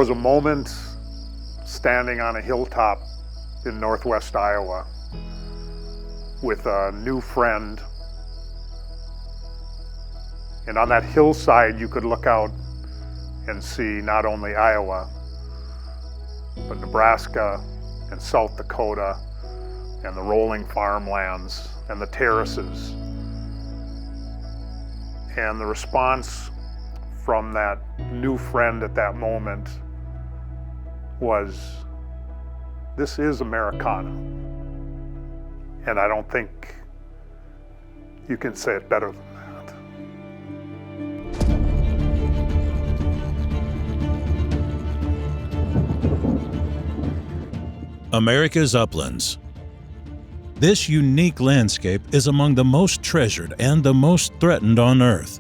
was a moment standing on a hilltop in northwest Iowa with a new friend. And on that hillside, you could look out and see not only Iowa, but Nebraska and South Dakota and the rolling farmlands and the terraces. And the response from that new friend at that moment was, "This is Americana." And I don't think you can say it better than that. America's Uplands. This unique landscape is among the most treasured and the most threatened on Earth.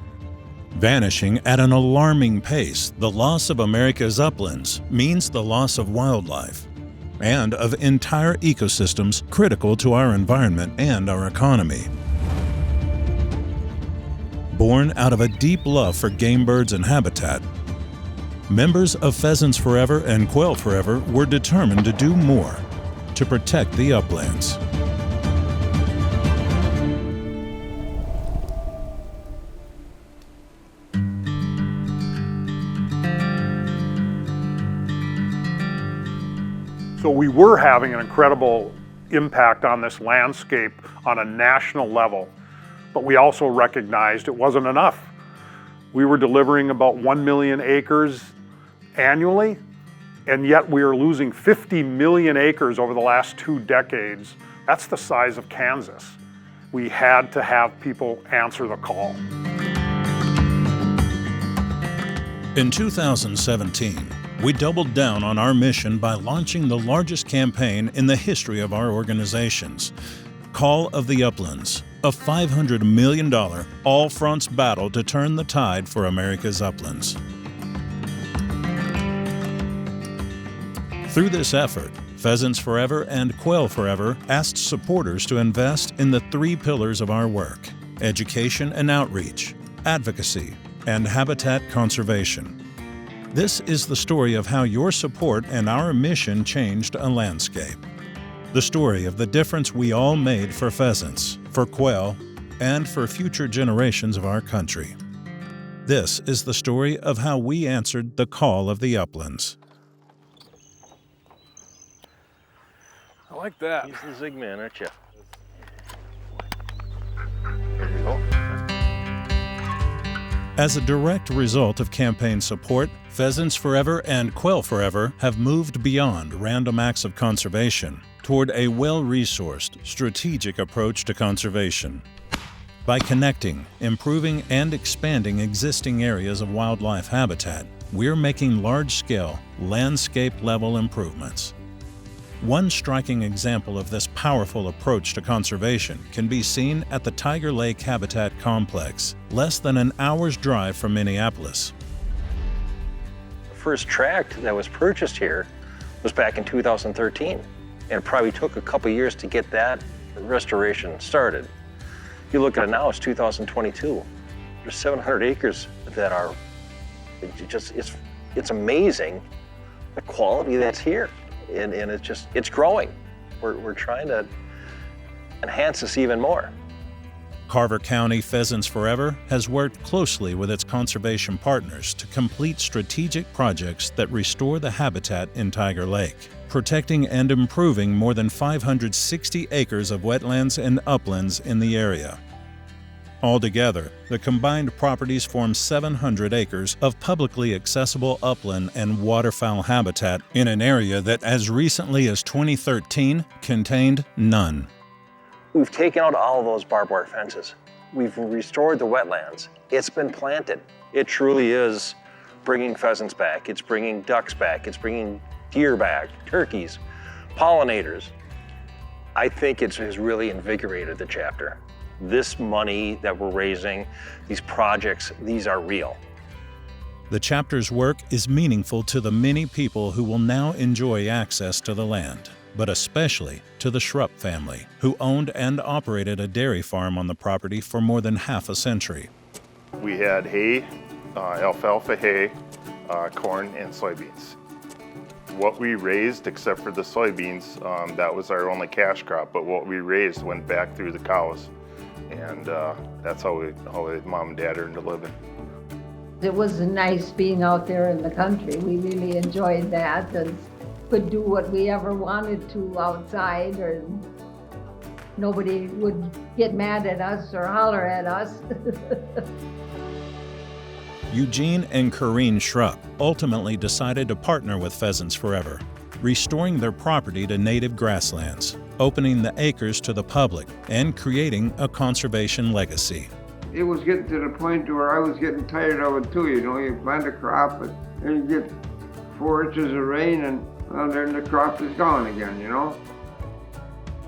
Vanishing at an alarming pace, the loss of America's uplands means the loss of wildlife and of entire ecosystems critical to our environment and our economy. Born out of a deep love for game birds and habitat, members of Pheasants Forever and Quail Forever were determined to do more to protect the uplands. So we were having an incredible impact on this landscape on a national level, but we also recognized it wasn't enough. We were delivering about 1 million acres annually, and yet we are losing 50 million acres over the last 2 decades. That's the size of Kansas. We had to have people answer the call. In 2017, we doubled down on our mission by launching the largest campaign in the history of our organizations, Call of the Uplands, a $500 million all-fronts battle to turn the tide for America's uplands. Through this effort, Pheasants Forever and Quail Forever asked supporters to invest in the 3 pillars of our work: education and outreach, advocacy, and habitat conservation. This is the story of how your support and our mission changed a landscape. The story of the difference we all made for pheasants, for quail, and for future generations of our country. This is the story of how we answered the call of the uplands. I like that. He's the zig man, aren't you? There you go. As a direct result of campaign support, Pheasants Forever and Quail Forever have moved beyond random acts of conservation toward a well-resourced, strategic approach to conservation. By connecting, improving, and expanding existing areas of wildlife habitat, we're making large-scale, landscape-level improvements. One striking example of this powerful approach to conservation can be seen at the Tiger Lake Habitat Complex, less than an hour's drive from Minneapolis. The first tract that was purchased here was back in 2013, and it probably took a couple years to get that restoration started. If you look at it now, it's 2022. There's 700 acres that are it's amazing the quality that's here. And it's growing. We're trying to enhance this even more. Carver County Pheasants Forever has worked closely with its conservation partners to complete strategic projects that restore the habitat in Tiger Lake, protecting and improving more than 560 acres of wetlands and uplands in the area. Altogether, the combined properties form 700 acres of publicly accessible upland and waterfowl habitat in an area that as recently as 2013 contained none. We've taken out all of those barbed wire fences. We've restored the wetlands. It's been planted. It truly is bringing pheasants back. It's bringing ducks back. It's bringing deer back, turkeys, pollinators. I think it has really invigorated the chapter. This money that we're raising, these projects, these are real. The chapter's work is meaningful to the many people who will now enjoy access to the land, but especially to the Shrupp family, who owned and operated a dairy farm on the property for more than half a century. We had hay, alfalfa hay, corn, and soybeans. What we raised, except for the soybeans, that was our only cash crop, but what we raised went back through the cows. And that's how mom and dad earned a living. It was nice being out there in the country. We really enjoyed that and could do what we ever wanted to outside, or nobody would get mad at us or holler at us. Eugene and Corrine Shrupp ultimately decided to partner with Pheasants Forever, restoring their property to native grasslands, opening the acres to the public, and creating a conservation legacy. It was getting to the point where I was getting tired of it too, you know. You plant a crop and you get 4 inches of rain and well, then the crop is gone again, you know.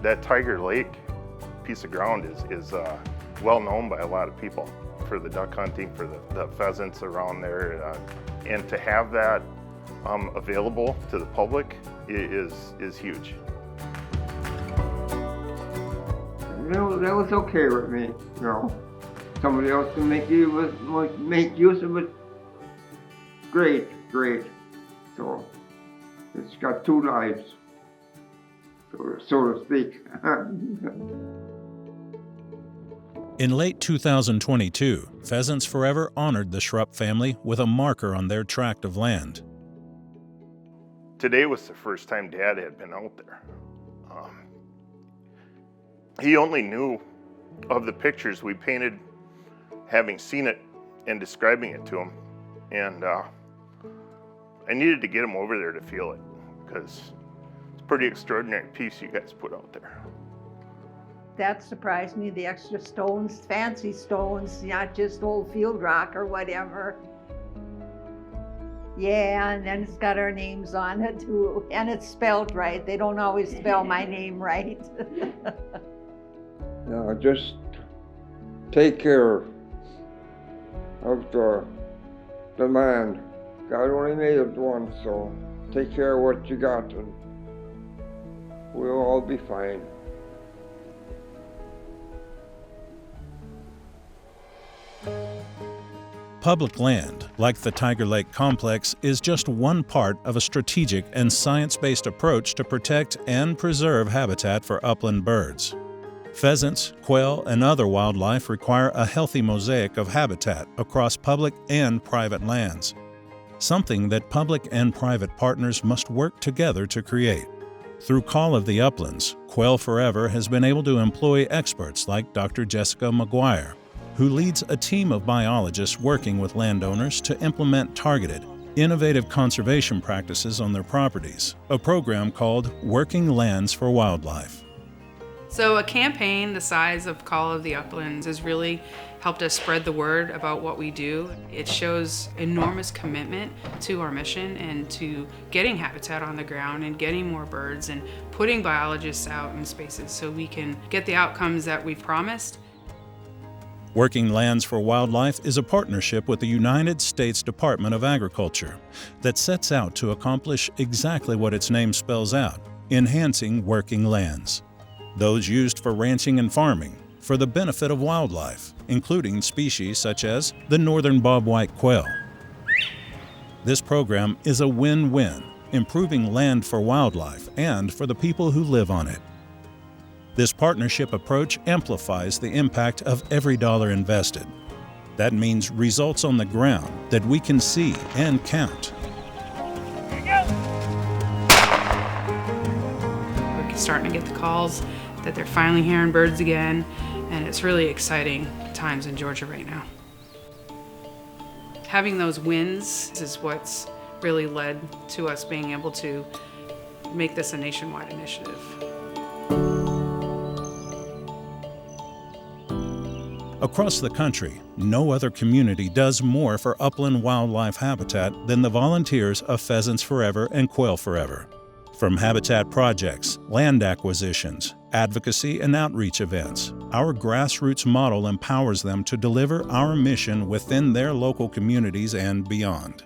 That Tiger Lake piece of ground is well known by a lot of people for the duck hunting, for the pheasants around there. And to have that available to the public is huge. You know, that was okay with me, you know. Somebody else can make use of it. Great. So it's got 2 lives, so to speak. In late 2022, Pheasants Forever honored the Shrupp family with a marker on their tract of land. Today was the first time Dad had been out there. He only knew of the pictures we painted, having seen it and describing it to him. And I needed to get him over there to feel it, because it's a pretty extraordinary piece you guys put out there. That surprised me, the extra stones, fancy stones, not just old field rock or whatever. Yeah, and then it's got our names on it too, and it's spelled right. They don't always spell my name right. Now just take care of the land. God only made it once, so take care of what you got and we'll all be fine. Public land, like the Tiger Lake Complex, is just one part of a strategic and science-based approach to protect and preserve habitat for upland birds. Pheasants, quail, and other wildlife require a healthy mosaic of habitat across public and private lands, something that public and private partners must work together to create. Through Call of the Uplands, Quail Forever has been able to employ experts like Dr. Jessica McGuire, who leads a team of biologists working with landowners to implement targeted, innovative conservation practices on their properties, a program called Working Lands for Wildlife. So a campaign the size of Call of the Uplands has really helped us spread the word about what we do. It shows enormous commitment to our mission and to getting habitat on the ground and getting more birds and putting biologists out in spaces so we can get the outcomes that we've promised. Working Lands for Wildlife is a partnership with the United States Department of Agriculture that sets out to accomplish exactly what its name spells out: enhancing working lands. Those used for ranching and farming, for the benefit of wildlife, including species such as the northern bobwhite quail. This program is a win-win, improving land for wildlife and for the people who live on it. This partnership approach amplifies the impact of every dollar invested. That means results on the ground that we can see and count. We're starting to get the calls that they're finally hearing birds again, and it's really exciting times in Georgia right now. Having those wins is what's really led to us being able to make this a nationwide initiative. Across the country, no other community does more for upland wildlife habitat than the volunteers of Pheasants Forever and Quail Forever. From habitat projects, land acquisitions, advocacy, and outreach events, our grassroots model empowers them to deliver our mission within their local communities and beyond.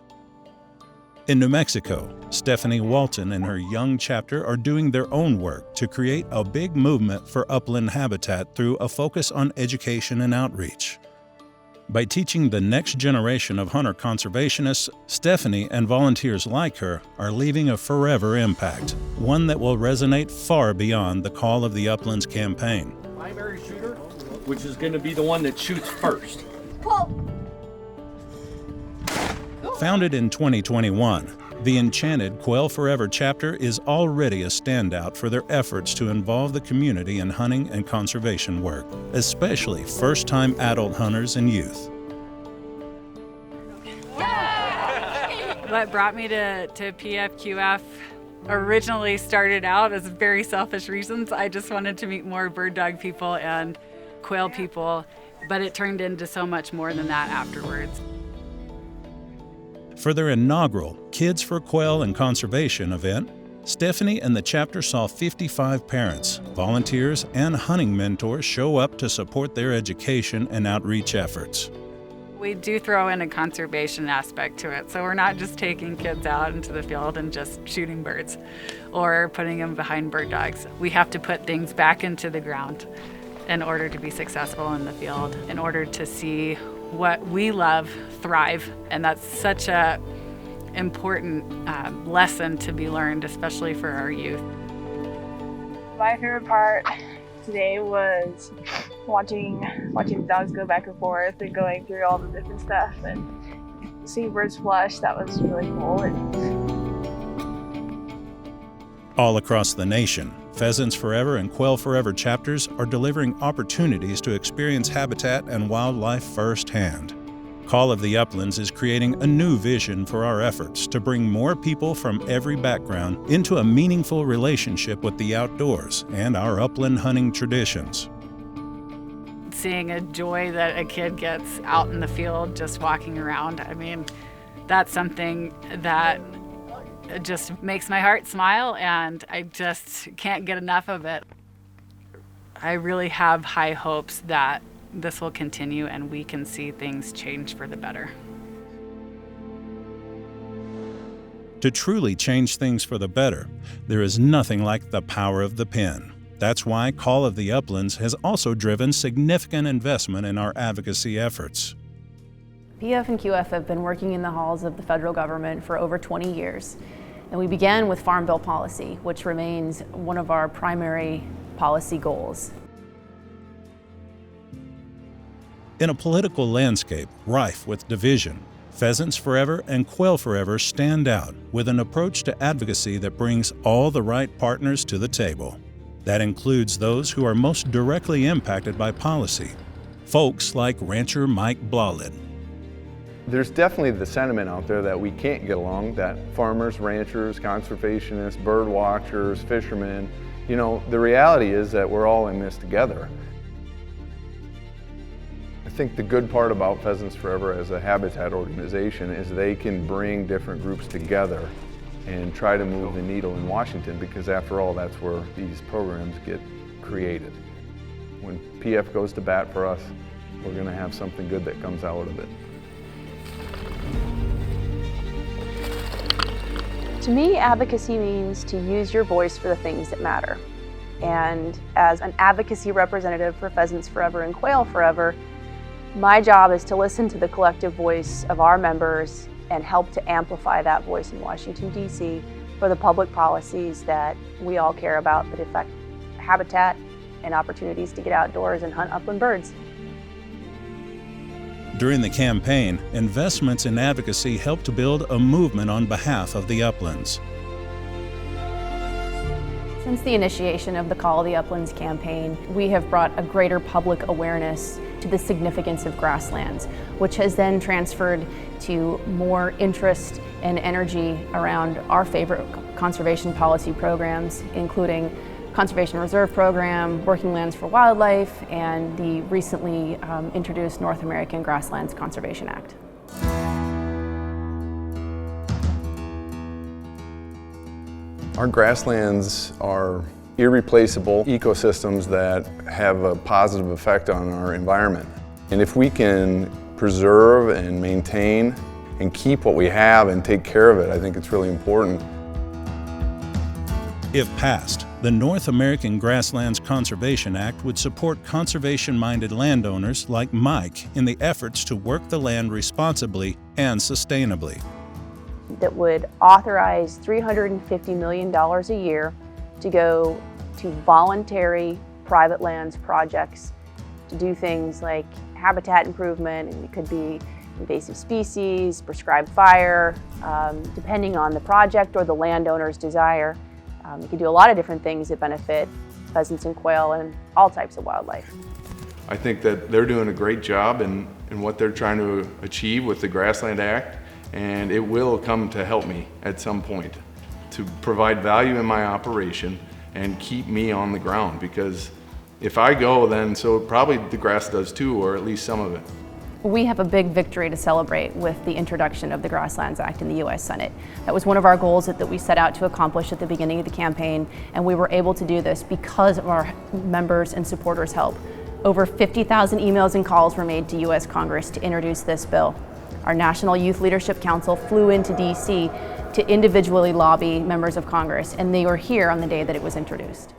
In New Mexico, Stephanie Walton and her young chapter are doing their own work to create a big movement for upland habitat through a focus on education and outreach. By teaching the next generation of hunter conservationists, Stephanie and volunteers like her are leaving a forever impact, one that will resonate far beyond the Call of the Uplands campaign. Primary shooter, which is going to be the one that shoots first. Founded in 2021, the Enchanted Quail Forever chapter is already a standout for their efforts to involve the community in hunting and conservation work, especially first-time adult hunters and youth. What brought me to PFQF originally started out as very selfish reasons. I just wanted to meet more bird dog people and quail people, but it turned into so much more than that afterwards. For their inaugural Kids for Quail and Conservation event, Stephanie and the chapter saw 55 parents, volunteers, and hunting mentors show up to support their education and outreach efforts. We do throw in a conservation aspect to it, so we're not just taking kids out into the field and just shooting birds or putting them behind bird dogs. We have to put things back into the ground in order to be successful in the field, in order to see what we love thrive, and that's such a important lesson to be learned, especially for our youth. My favorite part today was watching the dogs go back and forth and going through all the different stuff and seeing birds flush. That was really cool. All across the nation, Pheasants Forever and Quail Forever chapters are delivering opportunities to experience habitat and wildlife firsthand. Call of the Uplands is creating a new vision for our efforts to bring more people from every background into a meaningful relationship with the outdoors and our upland hunting traditions. Seeing a joy that a kid gets out in the field just walking around, I mean, that's something that it just makes my heart smile, and I just can't get enough of it. I really have high hopes that this will continue and we can see things change for the better. To truly change things for the better, there is nothing like the power of the pen. That's why Call of the Uplands has also driven significant investment in our advocacy efforts. PF and QF have been working in the halls of the federal government for over 20 years. And we began with Farm Bill policy, which remains one of our primary policy goals. In a political landscape rife with division, Pheasants Forever and Quail Forever stand out with an approach to advocacy that brings all the right partners to the table. That includes those who are most directly impacted by policy, folks like rancher Mike Blawlid. There's definitely the sentiment out there that we can't get along, that farmers, ranchers, conservationists, bird watchers, fishermen, you know, the reality is that we're all in this together. I think the good part about Pheasants Forever as a habitat organization is they can bring different groups together and try to move the needle in Washington, because after all, that's where these programs get created. When PF goes to bat for us, we're going to have something good that comes out of it. To me, advocacy means to use your voice for the things that matter. And as an advocacy representative for Pheasants Forever and Quail Forever, my job is to listen to the collective voice of our members and help to amplify that voice in Washington, D.C. for the public policies that we all care about that affect habitat and opportunities to get outdoors and hunt upland birds. During the campaign, investments in advocacy helped to build a movement on behalf of the uplands. Since the initiation of the Call of the Uplands campaign, we have brought a greater public awareness to the significance of grasslands, which has then transferred to more interest and energy around our favorite conservation policy programs, including Conservation Reserve Program, Working Lands for Wildlife, and the recently introduced North American Grasslands Conservation Act. Our grasslands are irreplaceable ecosystems that have a positive effect on our environment. And if we can preserve and maintain and keep what we have and take care of it, I think it's really important. If passed, The North American Grasslands Conservation Act would support conservation-minded landowners like Mike in the efforts to work the land responsibly and sustainably. That would authorize $350 million a year to go to voluntary private lands projects to do things like habitat improvement, and it could be invasive species, prescribed fire, depending on the project or the landowner's desire. You can do a lot of different things that benefit pheasants and quail and all types of wildlife. I think that they're doing a great job in what they're trying to achieve with the Grassland Act, and it will come to help me at some point to provide value in my operation and keep me on the ground, because if I go, then so probably the grass does too, or at least some of it. We have a big victory to celebrate with the introduction of the Grasslands Act in the U.S. Senate. That was one of our goals that we set out to accomplish at the beginning of the campaign, and we were able to do this because of our members' and supporters' help. Over 50,000 emails and calls were made to U.S. Congress to introduce this bill. Our National Youth Leadership Council flew into D.C. to individually lobby members of Congress, and they were here on the day that it was introduced.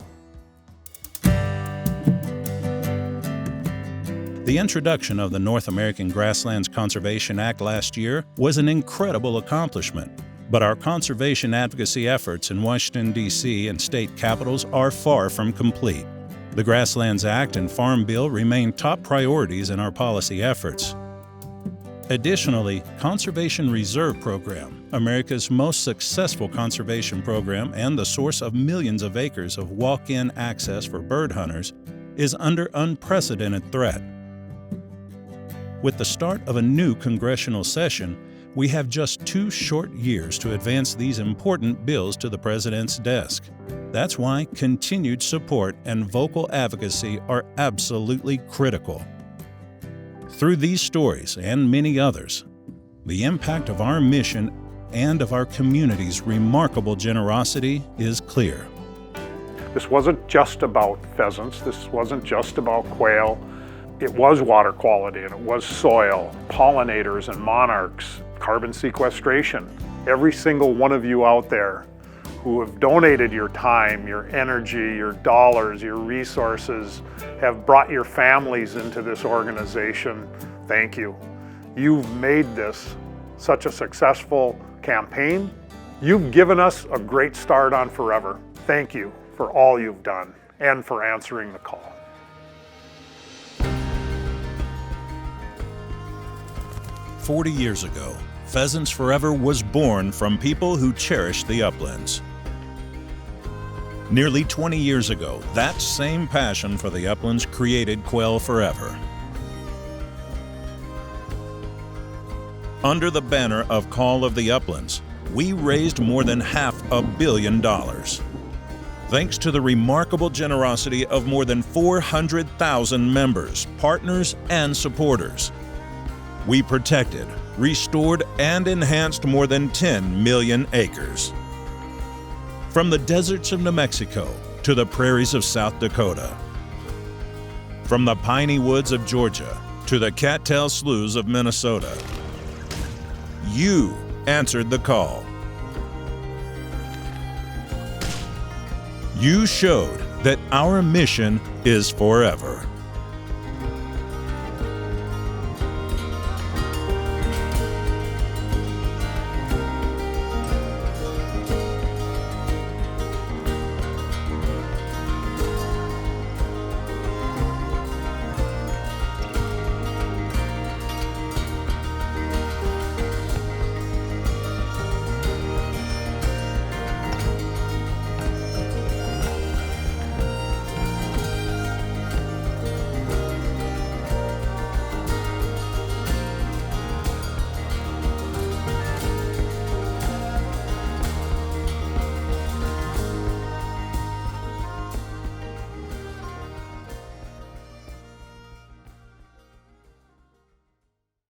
The introduction of the North American Grasslands Conservation Act last year was an incredible accomplishment, but our conservation advocacy efforts in Washington, D.C. and state capitals are far from complete. The Grasslands Act and Farm Bill remain top priorities in our policy efforts. Additionally, Conservation Reserve Program, America's most successful conservation program and the source of millions of acres of walk-in access for bird hunters, is under unprecedented threat. With the start of a new congressional session, we have just 2 short years to advance these important bills to the President's desk. That's why continued support and vocal advocacy are absolutely critical. Through these stories and many others, the impact of our mission and of our community's remarkable generosity is clear. This wasn't just about pheasants, this wasn't just about quail. It was water quality, and it was soil, pollinators and monarchs, carbon sequestration. Every single one of you out there who have donated your time, your energy, your dollars, your resources, have brought your families into this organization, thank you. You've made this such a successful campaign. You've given us a great start on Forever. Thank you for all you've done and for answering the call. "40 years ago, Pheasants Forever was born from people who cherished the uplands. Nearly 20 years ago, that same passion for the uplands created Quail Forever. Under the banner of Call of the Uplands, we raised more than $500 million. Thanks to the remarkable generosity of more than 400,000 members, partners, and supporters. We protected, restored, and enhanced more than 10 million acres. From the deserts of New Mexico to the prairies of South Dakota. From the piney woods of Georgia to the cattail sloughs of Minnesota. You answered the call. You showed that our mission is forever.